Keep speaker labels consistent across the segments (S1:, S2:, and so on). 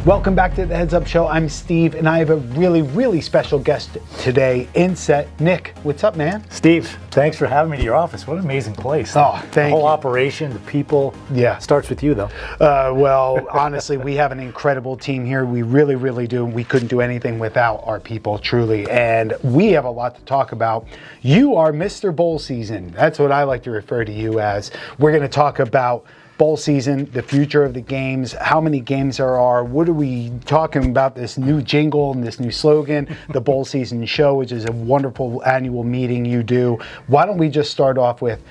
S1: Welcome back to the Heads Up Show. I'm Steve, and I have a really, really special guest today in set. Nick, what's up, man?
S2: Steve, thanks for having me to your office. What an amazing place.
S1: Oh, thank you.
S2: The whole operation, the people.
S1: Yeah.
S2: Starts with you, though.
S1: Well, honestly, we have an incredible team here. We really, really do. We couldn't do anything without our people, truly. And we have a lot to talk about. You are Mr. Bowl Season. That's what I like to refer to you as. We're going to talk about bowl season, the future of the games, how many games there are, what are we talking about, this new jingle and this new slogan, the Bowl Season Show, which is a wonderful annual meeting you do. Why don't we just start off with,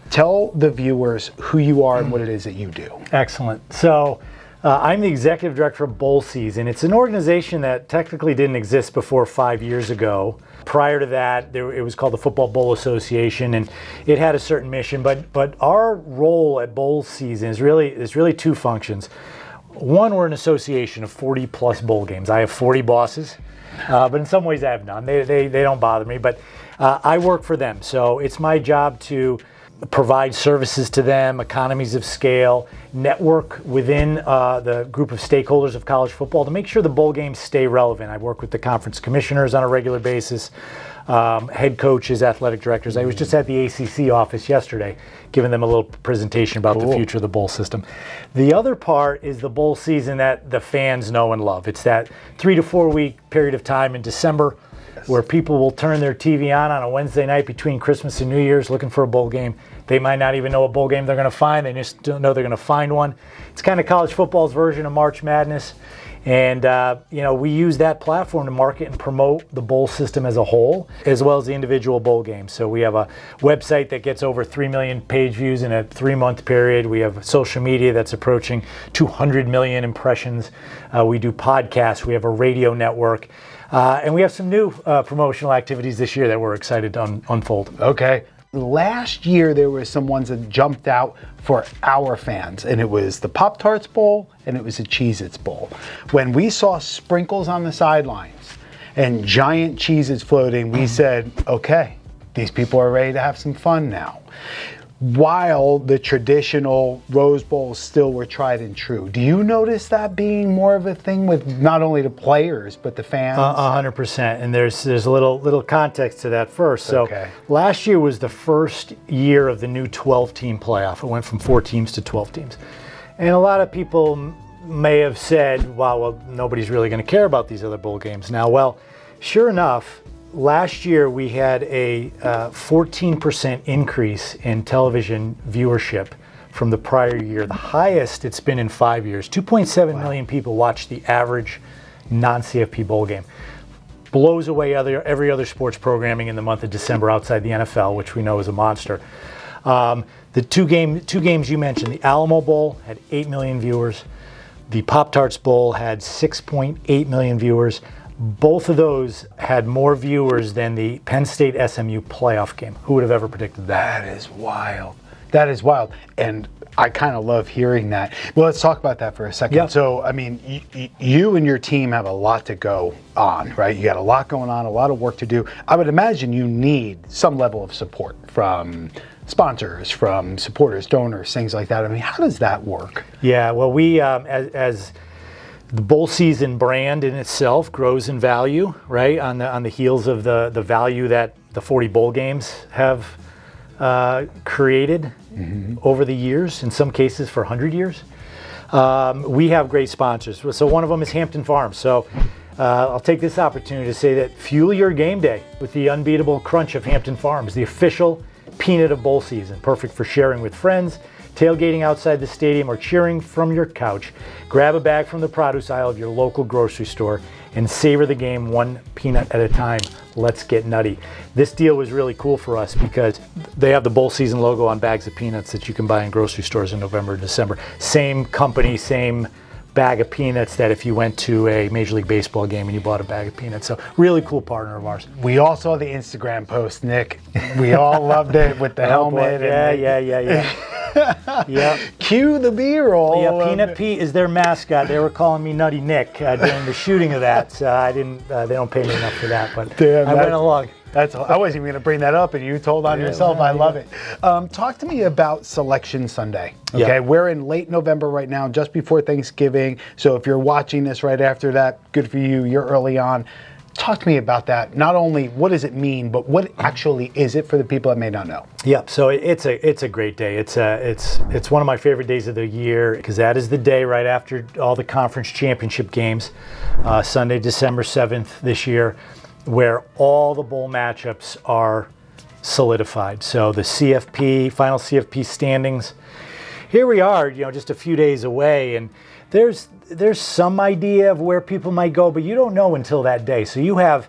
S1: tell the viewers who you are and what it is that you do.
S2: Excellent. So I'm the executive director of Bowl Season. It's an organization that technically didn't exist before 5 years ago. Prior to that, it was called the Football Bowl Association, and it had a certain mission. But our role at Bowl Season is really two functions. One, we're an association of 40 plus bowl games. I have 40 bosses, but in some ways I have none. They don't bother me, but I work for them. So it's my job to provide services to them, economies of scale, network within the group of stakeholders of college football to make sure the bowl games stay relevant. I work with the conference commissioners on a regular basis, head coaches, athletic directors. I was just at the ACC office yesterday, giving them a little presentation about the future of the bowl system. The other part is the bowl season that the fans know and love. It's that 3 to 4 week period of time in December where people will turn their TV on a Wednesday night between Christmas and New Year's looking for a bowl game. They might not even know what bowl game they're going to find. They just don't know they're going to find one. It's kind of college football's version of March Madness. And, we use that platform to market and promote the bowl system as a whole, as well as the individual bowl games. So we have a website that gets over 3 million page views in a 3-month period. We have social media that's approaching 200 million impressions. We do podcasts. We have a radio network. And we have some new promotional activities this year that we're excited to unfold.
S1: Okay. Last year, there were some ones that jumped out for our fans, and it was the Pop-Tarts Bowl and it was the Cheez-Its Bowl. When we saw sprinkles on the sidelines and giant Cheez-Its floating, we said, okay, these people are ready to have some fun now. While the traditional Rose Bowls still were tried and true. Do you notice that being more of a thing with not only the players, but the fans?
S2: 100%. And there's a little context to that first. So last year was the first year of the new 12-team playoff. It went from 4 teams to 12 teams. And a lot of people may have said, wow, well, nobody's really going to care about these other bowl games now. Well, sure enough, last year we had a 14% increase in television viewership from the prior year, the highest it's been in 5 years. 2.7 million people watched the average non-CFP bowl game. Blows away every other sports programming in the month of December outside the NFL, which we know is a monster. The two games you mentioned, the Alamo Bowl had 8 million viewers. The Pop-Tarts Bowl had 6.8 million viewers. Both of those had more viewers than the Penn State SMU playoff game. Who would have ever predicted that?
S1: That is wild. That is wild. And I kind of love hearing that. Well, let's talk about that for a second.
S2: Yeah.
S1: So, I mean, you and your team have a lot to go on, right? You got a lot going on, a lot of work to do. I would imagine you need some level of support from sponsors, from supporters, donors, things like that. I mean, how does that work?
S2: Yeah, well, we, as the bowl season brand in itself grows in value, right? On the heels of the value that the 40 bowl games have created over the years, in some cases for 100 years. We have great sponsors. So one of them is Hampton Farms. So I'll take this opportunity to say that fuel your game day with the unbeatable crunch of Hampton Farms, the official peanut of bowl season, perfect for sharing with friends, tailgating outside the stadium, or cheering from your couch. Grab a bag from the produce aisle of your local grocery store and savor the game one peanut at a time. Let's get nutty. This deal was really cool for us because they have the bowl season logo on bags of peanuts that you can buy in grocery stores in November and December. Same company, same bag of peanuts that if you went to a Major League Baseball game and you bought a bag of peanuts. So really cool partner of ours.
S1: We all saw the Instagram post, Nick. We all loved it with the helmet.
S2: Yeah.
S1: Cue the B-roll.
S2: Yeah, Peanut Pete is their mascot. They were calling me Nutty Nick during the shooting of that. So I didn't. They don't pay me enough for that, but I went along.
S1: I wasn't even going to bring that up, and you told on yourself. I love it. Talk to me about Selection Sunday. Okay,
S2: Yeah.
S1: we're in late November right now, just before Thanksgiving. So if you're watching this right after that, good for you. You're early on. Talk to me about that. Not only what does it mean, but what actually is it for the people that may not know?
S2: Yep. So it's a great day. It's one of my favorite days of the year because that is the day right after all the conference championship games, Sunday, December 7th this year, where all the bowl matchups are solidified. So the CFP, final CFP standings. Here we are, just a few days away, and there's some idea of where people might go, but you don't know until that day. So you have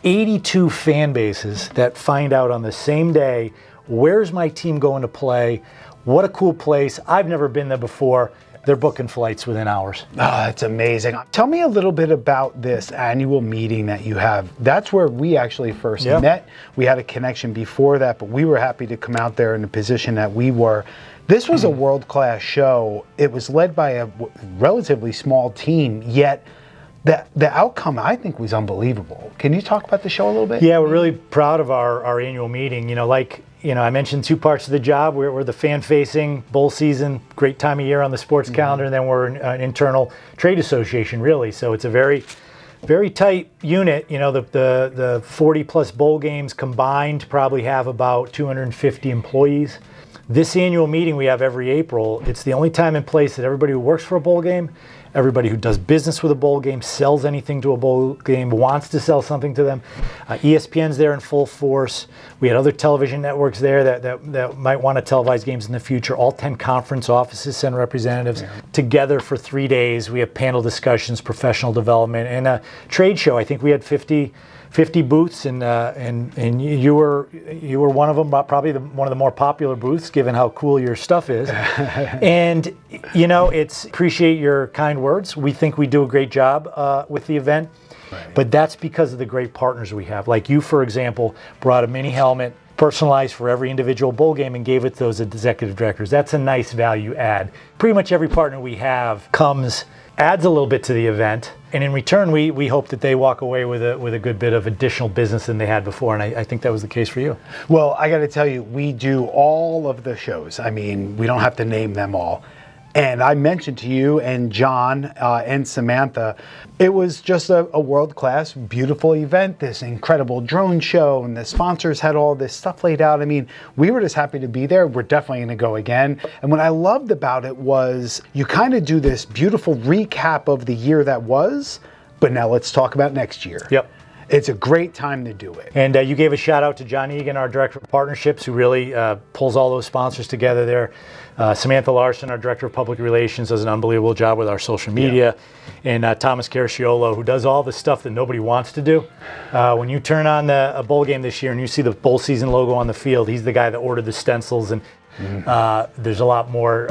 S2: 82 fan bases that find out on the same day, where's my team going to play? What a cool place. I've never been there before. They're booking flights within hours.
S1: Oh, that's amazing. Tell me a little bit about this annual meeting that you have. That's where we actually first met. We had a connection before that, but we were happy to come out there in the position that we were. This was a world-class show. It was led by a relatively small team, yet the outcome, I think, was unbelievable. Can you talk about the show a little bit?
S2: Yeah, we're really proud of our annual meeting. I mentioned two parts of the job. We're the fan-facing bowl season, great time of year on the sports calendar, and then we're an internal trade association, really. So it's a very, very tight unit. The 40-plus bowl games combined probably have about 250 employees. This annual meeting we have every April, it's the only time and place that everybody who works for a bowl game, everybody who does business with a bowl game, sells anything to a bowl game, wants to sell something to them. ESPN's there in full force. We had other television networks there that might want to televise games in the future. All 10 conference offices send representatives together for 3 days. We have panel discussions, professional development, and a trade show. I think we had 50 booths, and you were one of them, probably one of the more popular booths, given how cool your stuff is. And it's appreciate your kind words. We think we do a great job with the event, but that's because of the great partners we have. Like you, for example, brought a mini helmet personalized for every individual bowl game and gave it to those executive directors. That's a nice value add. Pretty much every partner we have adds a little bit to the event, and in return we hope that they walk away with a good bit of additional business than they had before, and I think that was the case for you.
S1: Well, I got to tell you, we do all of the shows. I mean, we don't have to name them all. And I mentioned to you and John and Samantha, it was just a world-class, beautiful event, this incredible drone show, and the sponsors had all this stuff laid out. I mean, we were just happy to be there. We're definitely going to go again. And what I loved about it was you kind of do this beautiful recap of the year that was, but now let's talk about next year.
S2: Yep.
S1: It's a great time to do it.
S2: And you gave a shout out to John Egan, our Director of Partnerships, who really pulls all those sponsors together there. Samantha Larson, our Director of Public Relations, does an unbelievable job with our social media. And Thomas Carciolo, who does all the stuff that nobody wants to do. When you turn on a bowl game this year and you see the bowl season logo on the field, he's the guy that ordered the stencils. And there's a lot more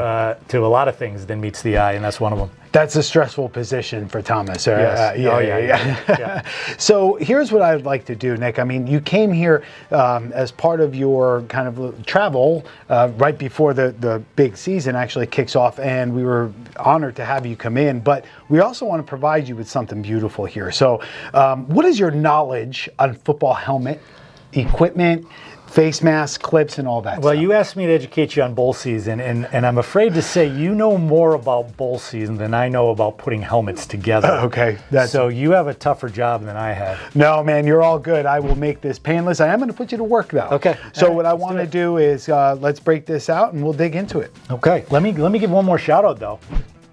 S2: to a lot of things than meets the eye, and that's one of them.
S1: That's a stressful position for Thomas.
S2: Yes.
S1: Yeah. So here's what I'd like to do, Nick. I mean, you came here as part of your kind of travel right before the big season actually kicks off, and we were honored to have you come in. But we also want to provide you with something beautiful here. So what is your knowledge on football helmet, equipment, face masks, clips, and all that
S2: Well,
S1: stuff?
S2: you asked me to educate you on bowl season, and I'm afraid to say you know more about bowl season than I know about putting helmets together.
S1: Okay.
S2: So you have a tougher job than I have.
S1: No, man, you're all good. I will make this painless. I am going to put you to work, though.
S2: Okay.
S1: So
S2: All right,
S1: what I want to do is let's break this out, and we'll dig into it.
S2: Okay. Let me give one more shout out, though.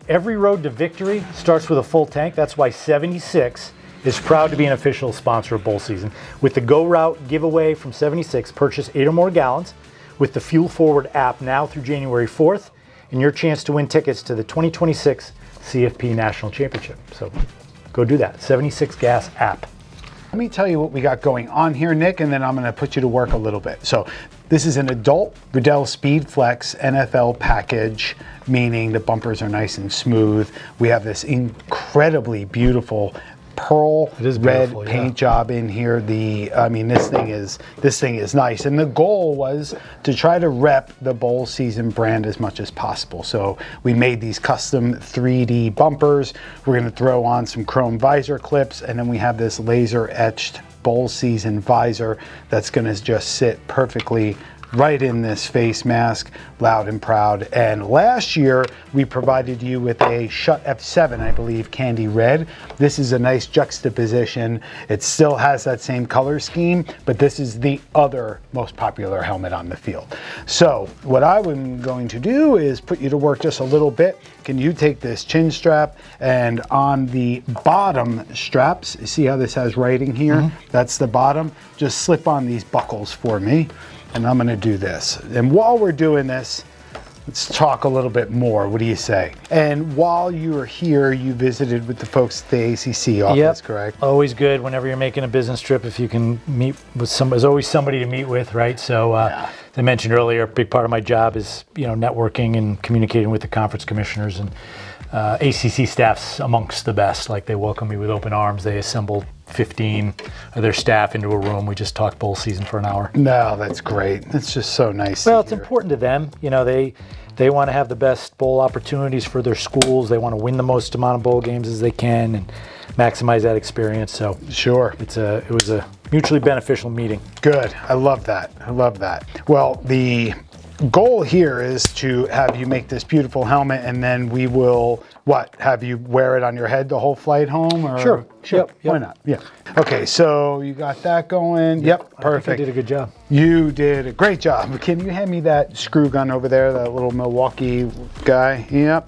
S2: Every road to victory starts with a full tank. That's why 76 is proud to be an official sponsor of bowl season. With the Go Route giveaway from 76, purchase 8 or more gallons with the Fuel Forward app now through January 4th, and your chance to win tickets to the 2026 CFP National Championship. So go do that. 76 Gas app.
S1: Let me tell you what we got going on here, Nick, and then I'm going to put you to work a little bit. So this is an adult Riddell Speed Flex NFL package, meaning the bumpers are nice and smooth. We have this incredibly beautiful pearl red paint job in here. This thing is nice, and the goal was to try to rep the bowl season brand as much as possible. So we made these custom 3D bumpers. We're going to throw on some chrome visor clips, and then we have this laser etched bowl season visor that's going to just sit perfectly right in this face mask, loud and proud. And last year we provided you with a Schutt F7, I believe, candy red. This is a nice juxtaposition. It still has that same color scheme, but this is the other most popular helmet on the field. So what I'm going to do is put you to work just a little bit. Can you take this chin strap, and on the bottom straps, see how this has writing here? That's the bottom. Just slip on these buckles for me. And I'm going to do this. And while we're doing this, let's talk a little bit more. What do you say? And while you were here, you visited with the folks at the ACC office, correct?
S2: Always good whenever you're making a business trip if you can meet with some. There's always somebody to meet with, right? So as I mentioned earlier, a big part of my job is networking and communicating with the conference commissioners, and ACC staff's amongst the best. Like, they welcome me with open arms. They assembled 15 of their staff into a room. We just talked bowl season for an hour.
S1: No, that's great. It's just so nice.
S2: Well, it's important to them. They want to have the best bowl opportunities for their schools. They want to win the most amount of bowl games as they can and maximize that experience. So
S1: sure,
S2: it was a mutually beneficial meeting.
S1: Good. I love that. I love that. Well, the goal here is to have you make this beautiful helmet, and then we will have you wear it on your head the whole flight home? Or?
S2: Sure. Yep.
S1: Why not? Yeah. Okay, so you got that going. Yep, perfect.
S2: I think I did a good job.
S1: You did a great job. Can you hand me that screw gun over there, that little Milwaukee guy? Yep.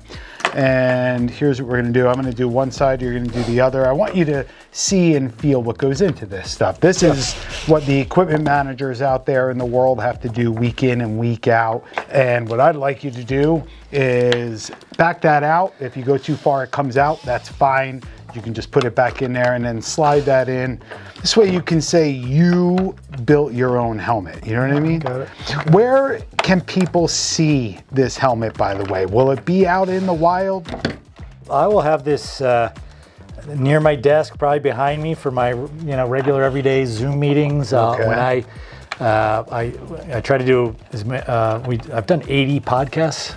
S1: And here's what we're going to do. I'm going to do one side, you're going to do the other. I want you to see and feel what goes into this stuff. This is what the equipment managers out there in the world have to do week in and week out. And what I'd like you to do is back that out. If you go too far, it comes out. That's fine. You can just put it back in there and then slide that in. This way you can say you built your own helmet. You know what I mean?
S2: Got it.
S1: Where can people see this helmet, by the way? Will it be out in the wild?
S2: I will have this near my desk, probably behind me for my regular everyday Zoom meetings.
S1: Okay.
S2: When I try to do, I've done 80 podcasts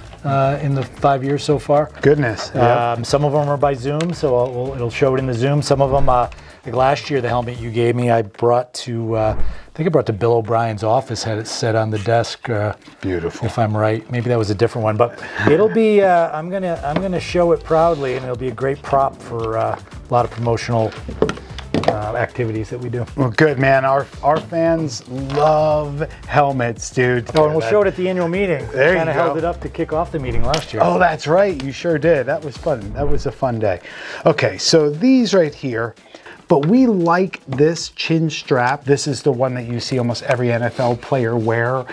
S2: in the 5 years so far.
S1: Goodness. Yep.
S2: Some of them are by Zoom, so it'll show it in the Zoom. Some of them, like last year, the helmet you gave me, I brought to, I think I brought to Bill O'Brien's office, had it set on the desk.
S1: Beautiful.
S2: If I'm right, maybe that was a different one, but it'll be. I'm gonna show it proudly, and it'll be a great prop for a lot of promotional activities that we do.
S1: Well, good, man. Our fans love helmets, dude.
S2: Oh, and we'll show it at the annual meeting.
S1: There you
S2: Kind of
S1: go.
S2: held it up to kick off the meeting last year.
S1: Oh, that's right. You sure did. That was fun. That was a fun day. Okay, so these right here, but we like this chin strap. This is the one that you see almost every NFL player wear.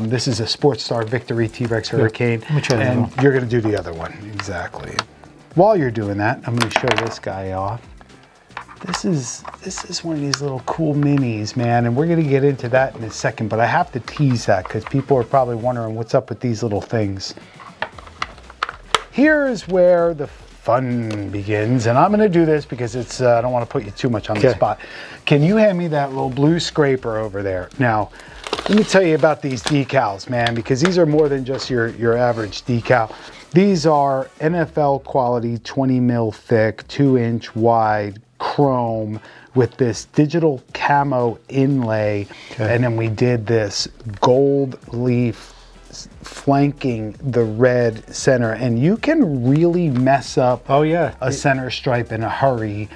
S1: This is a SportStar Victory T-Rex Hurricane.
S2: Let me try that
S1: and
S2: one.
S1: you're going to do the other one. Exactly. While you're doing that, I'm going to show this guy off. This is one of these little cool minis, man, and we're going to get into that in a second, but I have to tease that because people are probably wondering what's up with these little things. Here's where the fun begins, and I'm going to do this because it's I don't want to put you too much on the spot. Can you hand me that little blue scraper over there? Now, let me tell you about these decals, man, because these are more than just your average decal. These are NFL quality, 20 mil thick, 2-inch wide, chrome with this digital camo inlay, and then we did this gold leaf flanking the red center, and you can really mess up a center stripe in a hurry.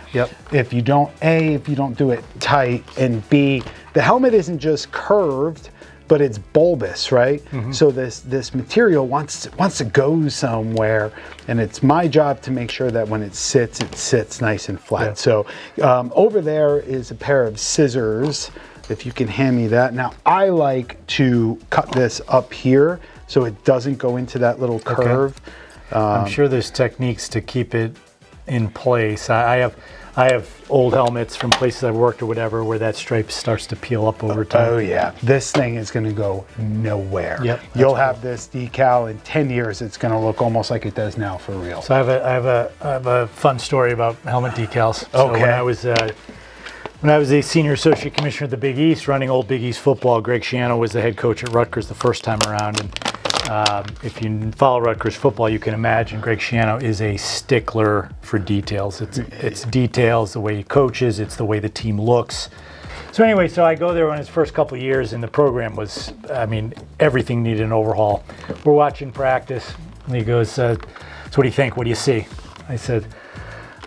S1: If you don't do it tight, and B, the helmet isn't just curved, but it's bulbous, right? So this material wants to go somewhere, and it's my job to make sure that when it sits nice and flat. So over there is a pair of scissors, if you can hand me that. Now, I like to cut this up here so it doesn't go into that little curve.
S2: I'm sure there's techniques to keep it in place. I have old helmets from places I've worked or whatever where that stripe starts to peel up over time.
S1: Oh yeah, this thing is going to go nowhere.
S2: You'll
S1: have this decal in 10 years. It's going to look almost like it does now for real.
S2: So I have a fun story about helmet decals. So when I was a senior associate commissioner at the Big East, running old Big East football, Greg Schiano was the head coach at Rutgers the first time around. And if you follow Rutgers football, you can imagine Greg Schiano is a stickler for details. It's details, the way he coaches, it's the way the team looks. So anyway, so I go there in his first couple of years, and the program was, I mean, everything needed an overhaul. We're watching practice, and he goes, so what do you think? What do you see? I said,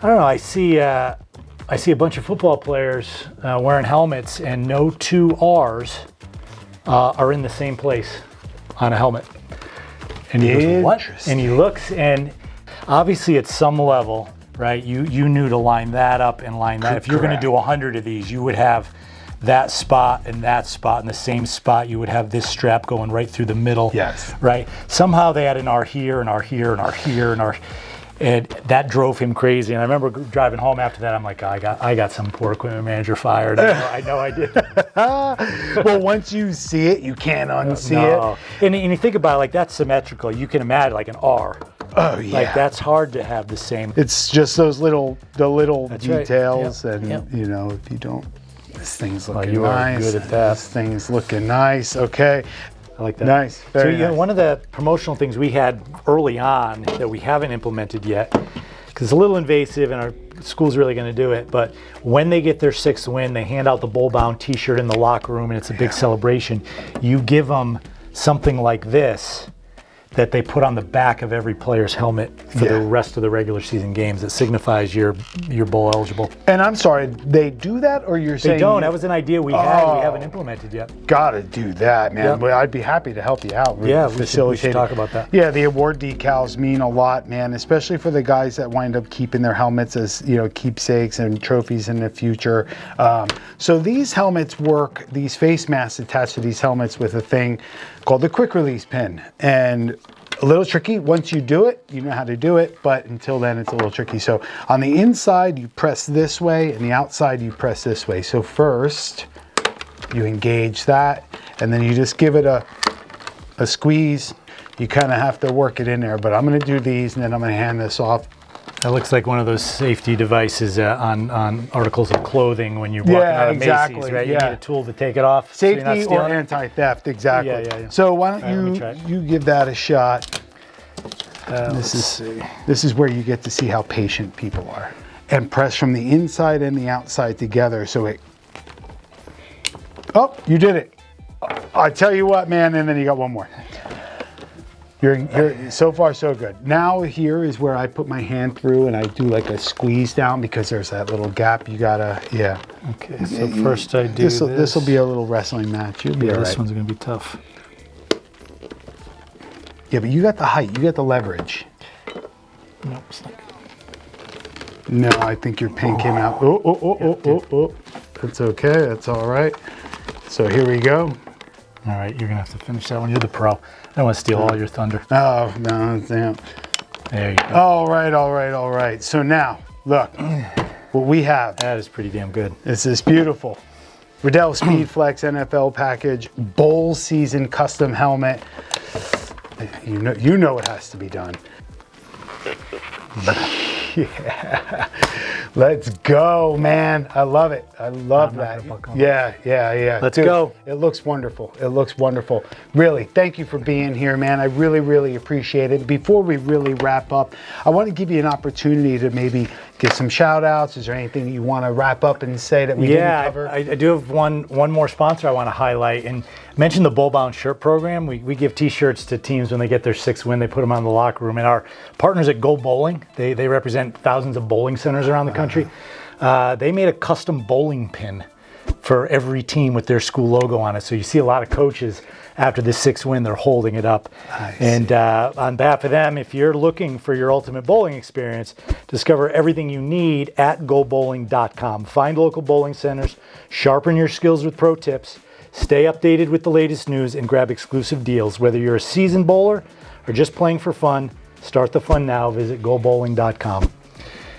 S2: I don't know, I see a bunch of football players wearing helmets, and no two R's are in the same place on a helmet. And he goes, what? And he looks, and obviously at some level, right, you knew to line that up and line that. If you're going to do 100 of these, you would have that spot and the same spot. You would have this strap going right through the middle.
S1: Yes.
S2: Right? Somehow they had an R here, an R here, an R here, an R. And that drove him crazy. And I remember driving home after that. I'm like, I got some poor equipment manager fired. I know I did.
S1: Well, once you see it, you can't unsee it.
S2: And you think about it, like that's symmetrical. You can imagine like an R.
S1: Oh yeah.
S2: Like that's hard to have the same.
S1: It's just those little
S2: That's
S1: details,
S2: right.
S1: and you know, if you don't, this thing's looking
S2: you
S1: nice.
S2: are good at that.
S1: This thing's looking nice. Okay.
S2: I like that.
S1: Nice. Very nice.
S2: One of the promotional things we had early on that we haven't implemented yet, because it's a little invasive and our school's really going to do it, but when they get their 6th win, they hand out the bowl-bound t-shirt in the locker room, and it's a big celebration. You give them something like this that they put on the back of every player's helmet for the rest of the regular season games. That signifies you're bowl eligible.
S1: And I'm sorry, they do that, or you're saying
S2: they don't? That was an idea we had. We haven't implemented yet.
S1: Gotta do that, man.
S2: Yep.
S1: Well, I'd be happy to help you out.
S2: Yeah, we should talk about that.
S1: Yeah, the award decals mean a lot, man, especially for the guys that wind up keeping their helmets as, you know, keepsakes and trophies in the future. So these helmets work, these face masks attached to these helmets with a thing called the quick release pin. And a little tricky. Once you do it, you know how to do it, but until then it's a little tricky. So on the inside, you press this way, and the outside, you press this way. So first, you engage that, and then you just give it a squeeze. You kind of have to work it in there, but I'm going to do these, and then I'm going to hand this off.
S2: That looks like one of those safety devices on articles of clothing when you're walking out of Macy's, right? You need a tool to take it off.
S1: Safety or anti-theft, exactly.
S2: Yeah.
S1: So why don't you give that a shot? This is where you get to see how patient people are. And press from the inside and the outside together so it... Oh, you did it. I tell you what, man, and then you got one more. You're so far so good. Now here is where I put my hand through and I do like a squeeze down because there's that little gap. You gotta,
S2: Okay, so first I do this.
S1: This will be a little wrestling match. You'll be all right.
S2: This one's gonna be tough.
S1: Yeah, but you got the height. You got the leverage.
S2: Nope, it's not good.
S1: No, I think your pin came out. Oh. That's okay. That's all right. So here we go.
S2: All right, you're gonna have to finish that one. You're the pro. I don't want to steal all your thunder.
S1: Oh, no, damn.
S2: There you go.
S1: All right. So now, look, what we have.
S2: That is pretty damn good.
S1: This is beautiful. Riddell Speed Flex NFL package, bowl season custom helmet. You know it has to be done. Yeah. Let's go, man. I love it. I love that. Yeah.
S2: Let's go.
S1: It looks wonderful. Really, thank you for being here, man. I really appreciate it. Before we really wrap up, I want to give you an opportunity to maybe give some shout outs. Is there anything you want to wrap up and say that we didn't cover?
S2: I do have one more sponsor I want to highlight, and mention the Bowl Bound shirt program. We give t-shirts to teams when they get their 6th win. They put them on the locker room. And our partners at Go Bowling, they represent thousands of bowling centers around the country. They made a custom bowling pin for every team with their school logo on it. So you see a lot of coaches after the 6th win, they're holding it up. And on behalf of them, if you're looking for your ultimate bowling experience, discover everything you need at gobowling.com. Find local bowling centers, sharpen your skills with pro tips, stay updated with the latest news, and grab exclusive deals. Whether you're a seasoned bowler or just playing for fun, start the fun now. Visit gobowling.com.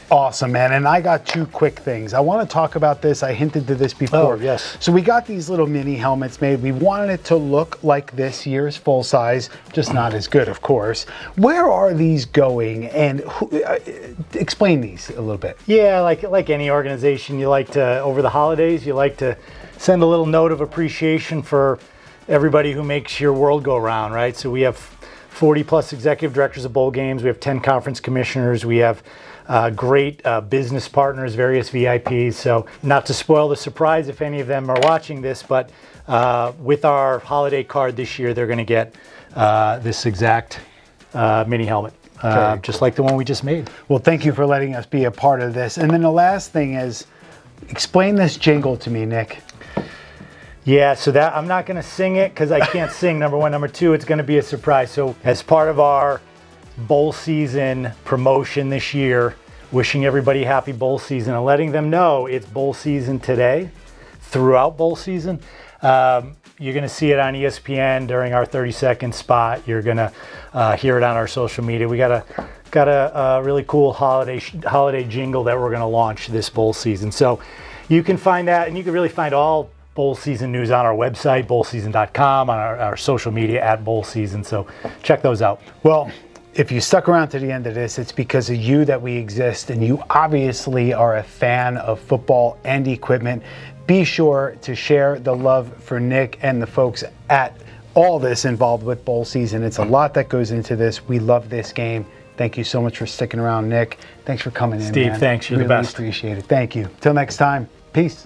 S1: Awesome, man. And I got 2 quick things. I want to talk about this. I hinted to this before.
S2: Oh, yes.
S1: So we got these little mini helmets made. We wanted it to look like this year's full size, just not as good, of course. Where are these going? And explain these a little bit.
S2: Yeah, like any organization, you like to, over the holidays, you like to send a little note of appreciation for everybody who makes your world go round, right? So we have 40 plus executive directors of bowl games. We have 10 conference commissioners. We have great business partners, various VIPs. So not to spoil the surprise if any of them are watching this, but with our holiday card this year, they're going to get this exact mini helmet. Just like the one we just made.
S1: Well, thank you for letting us be a part of this. And then the last thing is, explain this jingle to me, Nick.
S2: Yeah, so that I'm not going to sing it because I can't sing, number one. Number two, it's going to be a surprise. So as part of our bowl season promotion this year, wishing everybody happy bowl season and letting them know it's bowl season today, throughout bowl season. You're going to see it on ESPN during our 30-second spot. You're going to hear it on our social media. We got a really cool holiday jingle that we're going to launch this bowl season. So you can find that, and you can really find all bowl season news on our website, bowlseason.com, on our social media at bowl season. So check those out.
S1: Well, if you stuck around to the end of this, it's because of you that we exist, and you obviously are a fan of football and equipment. Be sure to share the love for Nick and the folks at all this involved with bowl season. It's a lot that goes into this. We love this game. Thank you so much for sticking around, Nick. Thanks for coming in,
S2: Steve,
S1: man.
S2: thanks. You're
S1: really
S2: the best.
S1: Appreciate it. Thank you. Till next time. Peace.